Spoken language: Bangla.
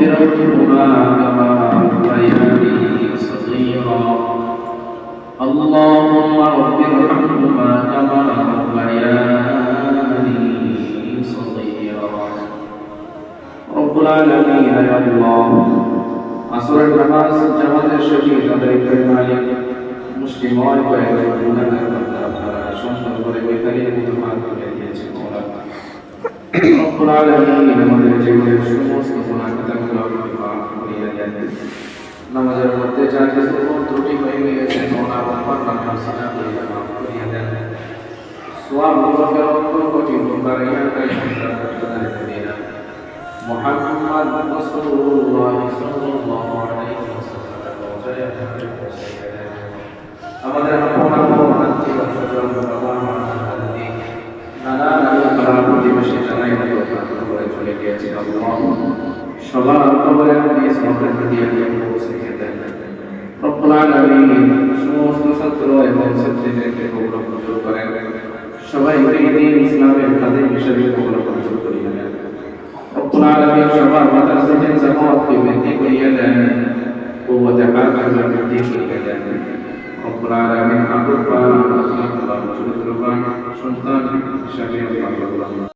ارحمهما كما ربياني صغيرا اللهم رب ارحمهما كما ربياني صغيرا رب العالمين يا الله আসরের নামাজ জামাতের সহিত আদায় করে মালিক মুসলিময় কয়েকজন গুনাহগার বান্দা আপনারা সুন্দর করে বেকারির মতো মাফ করে দিয়েছেন মওলা রব্বুল আলামিন আমাদের জীবনের সমস্ত গুনাহ খাতাগুলো আপনি মাফ করিয়ে দেন নামাজের মধ্যে যা কিছু ত্রুটি হয়ে গিয়েছে মওলা আপনার নাম সানা করে মাফ করিয়ে দেন সওয়াব বরকত কোটি বাড়াইয়া দেন প্রদান করে দেন মুহাম্মদ রাসূলুল্লাহ সাল্লাল্লাহু আলাইহি ওয়াসাল্লাম আমাদের আপন আত্মীয় স্বজন বাবা মা দাদি নানা নানি পাড়া প্রতিবেশী জানাই করে চলে গিয়েছে আল্লাহ সবার কবরে আপনি সবরের দিয়ে পৌঁছে দেন রব্বুল আলামিন সমস্ত ছাত্র এবং ছাত্রীদেরকে কবুল মঞ্জুর করেন সবাইকে দিন ইসলামের খাদেম হিসেবে কবুল মঞ্জুর করিয়ে দেন রব্বুল আলামিন সবার মাথার সিজন জামাতকে বৃদ্ধি করিয়ে দেন কুওয়াতে কারখানা বৃদ্ধি করিয়ে দেন রব্বুল আলামিন আকুল পাক চরিত্রবান সন্তান হিসেবে আল্লাহ